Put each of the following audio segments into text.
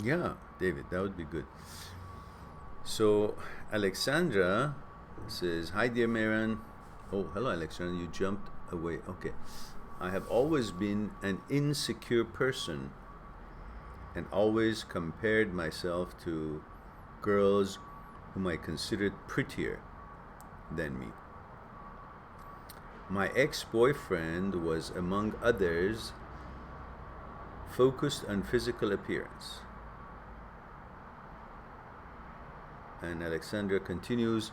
Yeah, David, that would be good. So, Alexandra says, "Hi, dear Mehran." Oh, hello, Alexandra. You jumped away. Okay. "I have always been an insecure person and always compared myself to girls whom I considered prettier than me. My ex-boyfriend was, among others, focused on physical appearance." And Alexandra continues,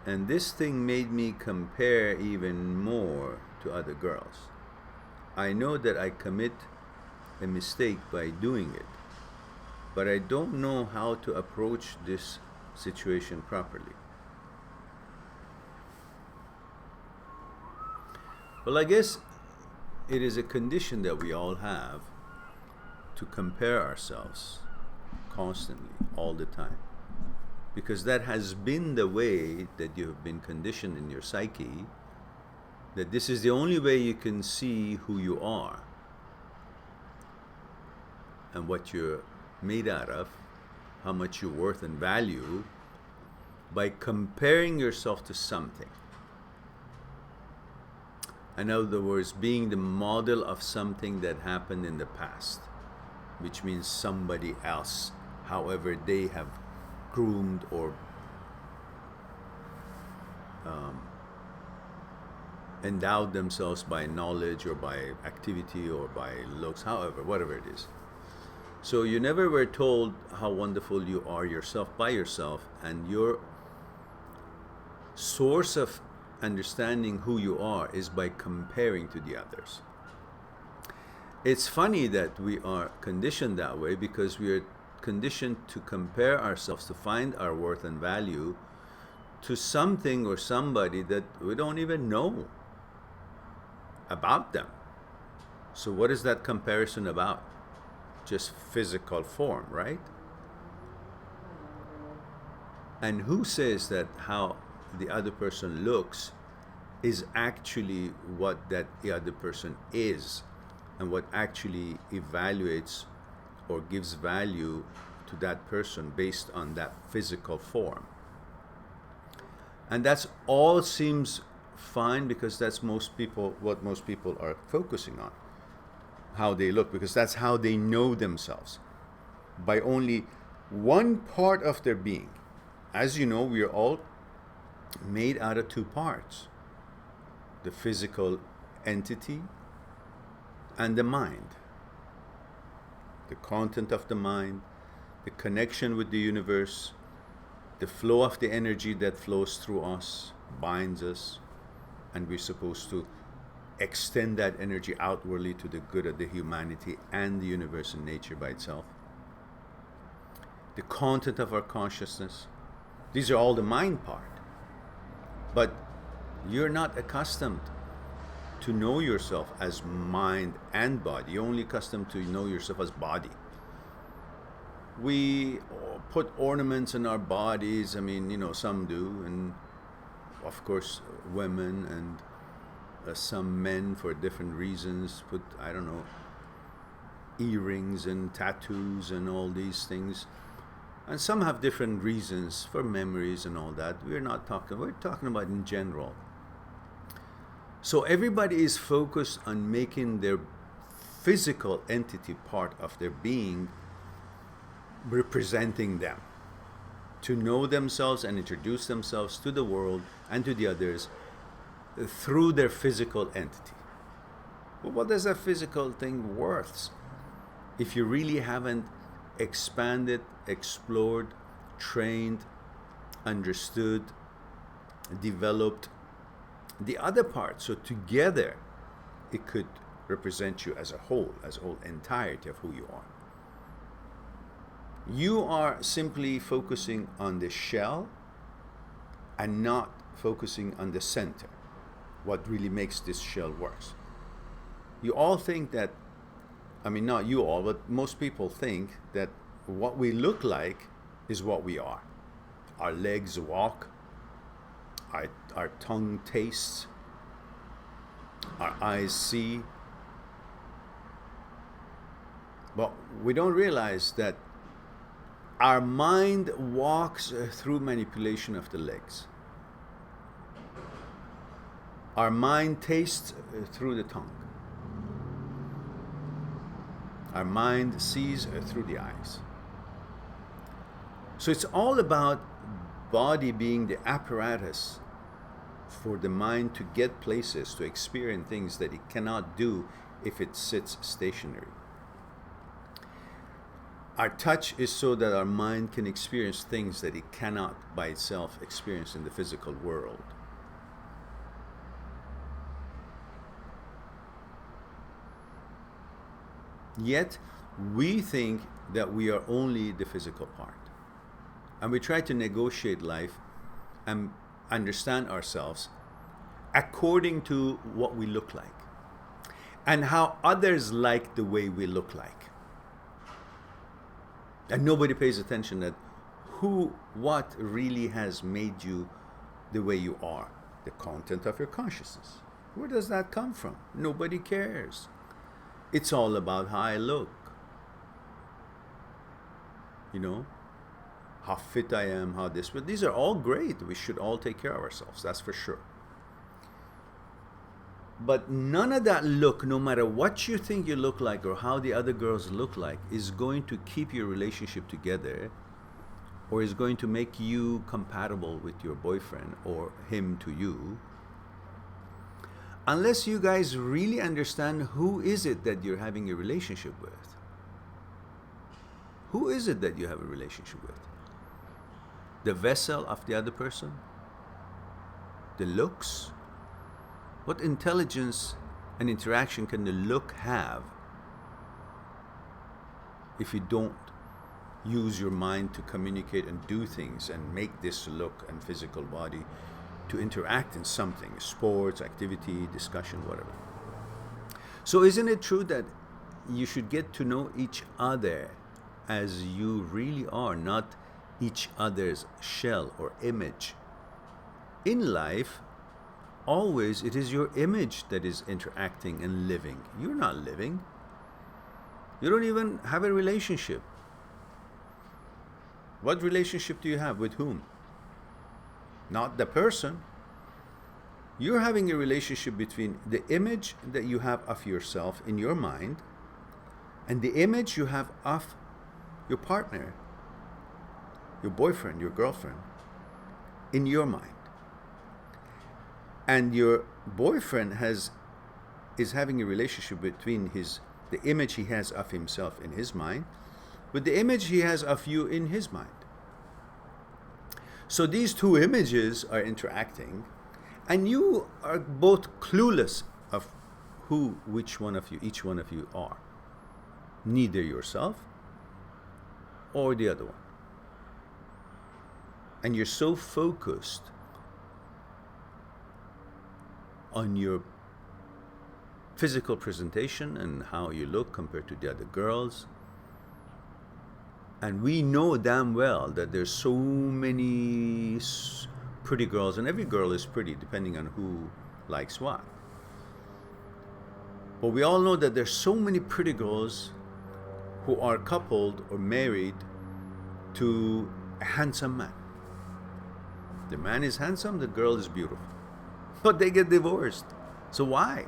"And this thing made me compare even more to other girls. I know that I commit a mistake by doing it, but I don't know how to approach this situation properly." Well, I guess it is a condition that we all have to compare ourselves constantly, all the time. Because that has been the way that you have been conditioned in your psyche, that this is the only way you can see who you are and what you're made out of, how much you're worth and value, by comparing yourself to something. In other words, being the model of something that happened in the past, which means somebody else, however they have groomed or endowed themselves by knowledge or by activity or by looks, however, whatever it is. So you never were told how wonderful you are yourself by yourself, and your source of understanding who you are is by comparing to the others. It's funny that we are conditioned that way, because we are conditioned to compare ourselves, to find our worth and value to something or somebody that we don't even know about them. So what is that comparison about? Just physical form, right? And who says that how the other person looks is actually what that the other person is, and what actually evaluates or gives value to that person based on that physical form? And that's all seems fine, because that's what most people are focusing on, how they look, because that's how they know themselves, by only one part of their being. As you know, we are all made out of two parts: the physical entity and the mind. The content of the mind, the connection with the universe, the flow of the energy that flows through us, binds us, and we're supposed to extend that energy outwardly to the good of the humanity and the universe and nature by itself. The content of our consciousness, these are all the mind part. But you're not accustomed to know yourself as mind and body. You're only accustomed to know yourself as body. We put ornaments in our bodies. I mean, some do, and of course women and some men, for different reasons, put, I don't know, earrings and tattoos and all these things. And some have different reasons for memories and all that. We're talking about in general. So everybody is focused on making their physical entity part of their being, representing them, to know themselves and introduce themselves to the world and to the others through their physical entity. Well, what is that physical thing worth if you really haven't expanded, explored, trained, understood, developed the other part? So together it could represent you as a whole entirety of who you are. You are simply focusing on the shell and not focusing on the center, what really makes this shell works. You all think that, I mean, not you all, but most people think that what we look like is what we are. Our legs walk, our tongue tastes, our eyes see. But we don't realize that our mind walks through manipulation of the legs. Our mind tastes through the tongue. Our mind sees through the eyes. So it's all about body being the apparatus for the mind to get places, to experience things that it cannot do if it sits stationary. Our touch is so that our mind can experience things that it cannot by itself experience in the physical world. Yet, we think that we are only the physical part. And we try to negotiate life and understand ourselves according to what we look like and how others like the way we look like. And nobody pays attention that what really has made you the way you are. The content of your consciousness. Where does that come from? Nobody cares. It's all about how I look. You know, how fit I am, how this, but these are all great. We should all take care of ourselves, that's for sure. But none of that look, no matter what you think you look like or how the other girls look like, is going to keep your relationship together or is going to make you compatible with your boyfriend or him to you, unless you guys really understand who is it that you're having a relationship with. Who is it that you have a relationship with? The vessel of the other person? The looks? What intelligence and interaction can the look have if you don't use your mind to communicate and do things and make this look and physical body to interact in something, sports, activity, discussion, whatever. So isn't it true that you should get to know each other as you really are, not each other's shell or image? In life, always it is your image that is interacting and living. You're not living. You don't even have a relationship. What relationship do you have with whom? Not the person. You're having a relationship between the image that you have of yourself in your mind and the image you have of your partner, your boyfriend, your girlfriend, in your mind. And your boyfriend is having a relationship between the image he has of himself in his mind with the image he has of you in his mind. So these two images are interacting, and you are both clueless of each one of you are. Neither yourself or the other one. And you're so focused on your physical presentation and how you look compared to the other girls. And we know damn well that there's so many pretty girls, and every girl is pretty depending on who likes what. But we all know that there's so many pretty girls who are coupled or married to a handsome man. The man is handsome, the girl is beautiful. But they get divorced. So why?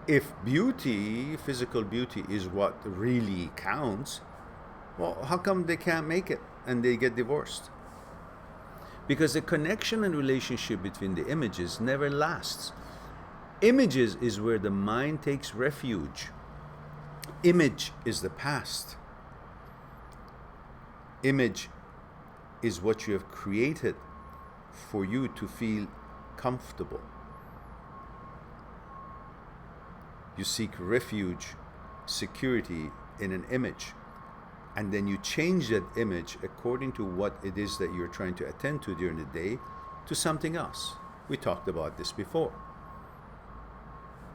If beauty, physical beauty, is what really counts, well, how come they can't make it and they get divorced? Because the connection and relationship between the images never lasts. Images is where the mind takes refuge. Image is the past. Image is what you have created for you to feel comfortable. You seek refuge, security in an image, and then you change that image according to what it is that you're trying to attend to during the day to something else. We talked about this before.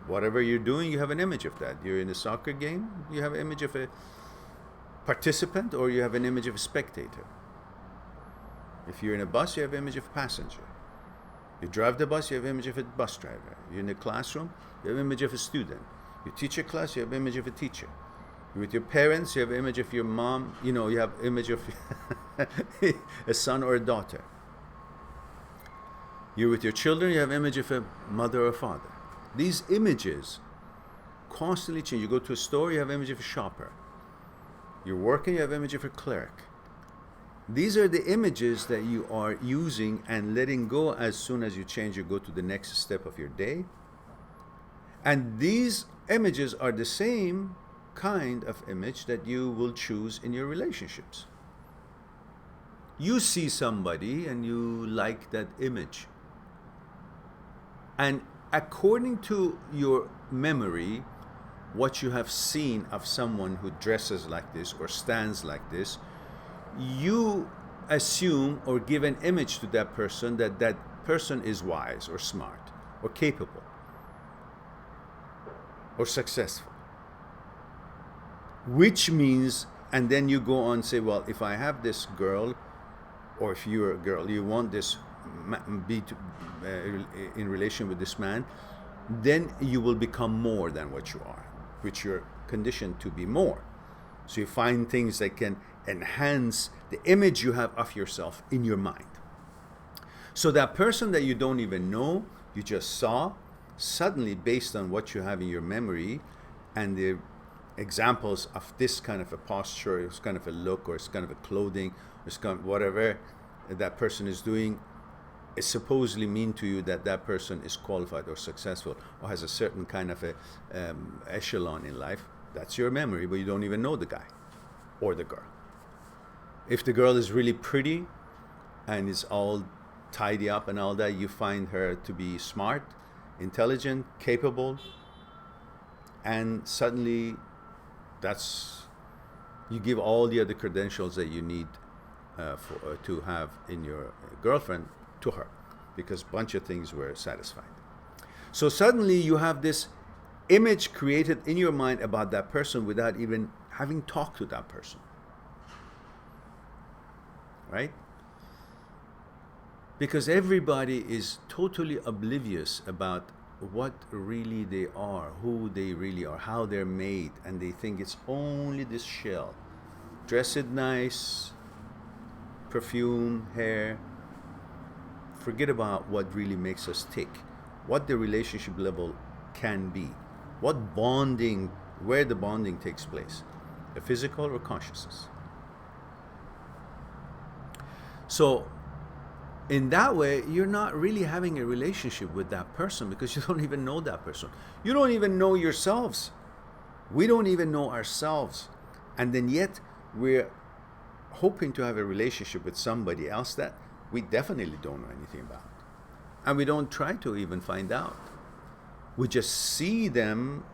Whatever you're doing, you have an image of that. You're in a soccer game, you have an image of a participant, or you have an image of a spectator. If you're in a bus, you have an image of a passenger. You drive the bus, you have an image of a bus driver. You're in a classroom, you have an image of a student. You teach a class, you have an image of a teacher. You're with your parents, you have an image of your mom, you have image of a son or a daughter. You're with your children, you have image of a mother or father. These images constantly change. You go to a store, you have image of a shopper. You're working, you have image of a clerk. These are the images that you are using and letting go as soon as you change, you go to the next step of your day. And these images are the same kind of image that you will choose in your relationships. You see somebody and you like that image. And according to your memory, what you have seen of someone who dresses like this or stands like this, you assume or give an image to that person that that person is wise or smart or capable or successful. Which means, and then you go on and say, well, if I have this girl, or if you're a girl, you want this be in relation with this man, then you will become more than what you are, which you're conditioned to be more. So you find things that can enhance the image you have of yourself in your mind. So that person that you don't even know, you just saw, suddenly based on what you have in your memory and the examples of this kind of a posture, it's kind of a look, or it's kind of a clothing, or it's kind of whatever that person is doing, it supposedly mean to you that that person is qualified or successful or has a certain kind of a echelon in life. That's your memory, but you don't even know the guy or the girl. If the girl is really pretty and is all tidy up and all that, you find her to be smart, intelligent, capable, and suddenly you give all the other credentials that you need to have in your girlfriend to her, because a bunch of things were satisfied. So suddenly you have this image created in your mind about that person without even having talked to that person. Right? Because everybody is totally oblivious about what really they are, who they really are, how they're made, and they think it's only this shell. Dress it nice, perfume, hair. Forget about what really makes us tick, what the relationship level can be, what bonding, where the bonding takes place, the physical or consciousness. So in that way, you're not really having a relationship with that person, because you don't even know that person. You don't even know yourselves. We don't even know ourselves. And then yet we're hoping to have a relationship with somebody else that we definitely don't know anything about. And we don't try to even find out. We just see them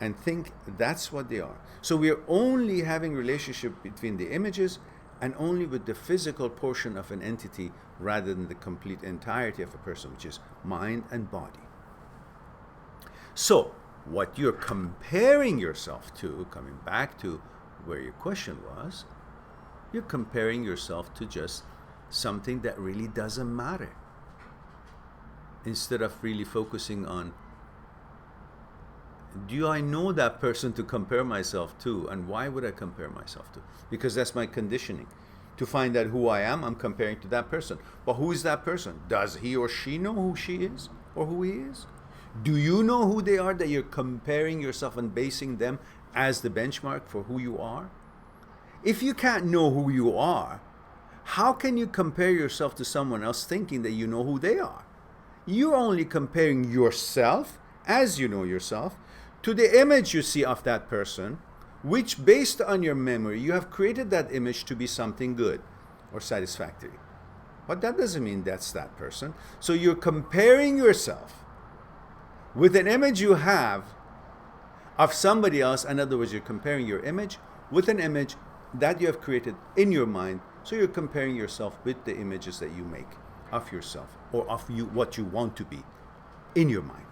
and think that's what they are. So we're only having relationship between the images and only with the physical portion of an entity rather than the complete entirety of a person, which is mind and body. So what you're comparing yourself to, coming back to where your question was, you're comparing yourself to just something that really doesn't matter, instead of really focusing on, do I know that person to compare myself to, and why would I compare myself to? Because that's my conditioning. To find out who I am, I'm comparing to that person. But who is that person? Does he or she know who she is or who he is? Do you know who they are that you're comparing yourself and basing them as the benchmark for who you are? If you can't know who you are, how can you compare yourself to someone else thinking that you know who they are? You're only comparing yourself, as you know yourself, to the image you see of that person, which based on your memory, you have created that image to be something good or satisfactory. But that doesn't mean that's that person. So you're comparing yourself with an image you have of somebody else. In other words, you're comparing your image with an image that you have created in your mind. So you're comparing yourself with the images that you make of yourself or of you, what you want to be in your mind.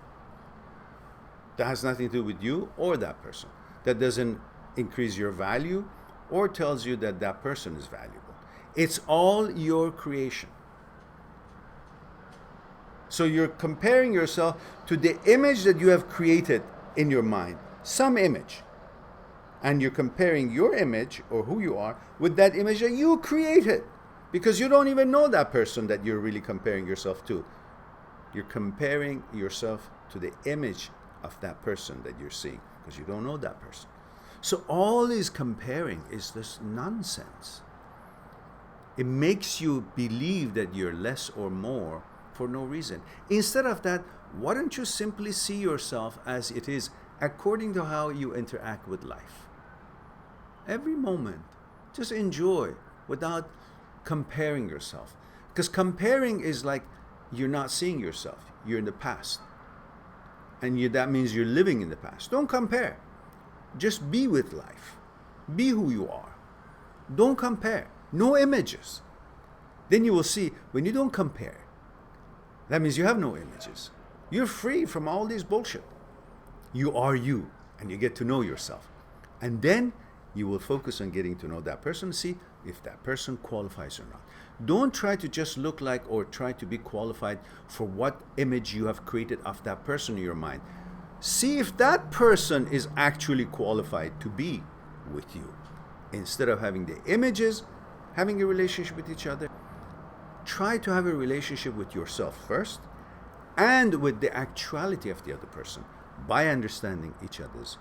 That has nothing to do with you or that person. That doesn't increase your value or tells you that that person is valuable. It's all your creation. So you're comparing yourself to the image that you have created in your mind, some image. And you're comparing your image or who you are with that image that you created, because you don't even know that person that you're really comparing yourself to. You're comparing yourself to the image of that person that you're seeing, because you don't know that person. So all this comparing is this nonsense. It makes you believe that you're less or more for no reason. Instead of that, why don't you simply see yourself as it is according to how you interact with life? Every moment, just enjoy without comparing yourself. Because comparing is like you're not seeing yourself. You're in the past. And that means you're living in the past. Don't compare. Just be with life. Be who you are. Don't compare. No images. Then you will see, when you don't compare, that means you have no images. You're free from all this bullshit. You are you, and you get to know yourself. And then you will focus on getting to know that person, see if that person qualifies or not. Don't try to just look like or try to be qualified for what image you have created of that person in your mind. See if that person is actually qualified to be with you. Instead of having the images, having a relationship with each other, try to have a relationship with yourself first and with the actuality of the other person by understanding each other's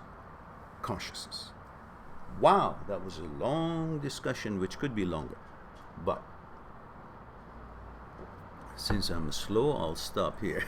consciousness. Wow, that was a long discussion, which could be longer. But since I'm slow, I'll stop here.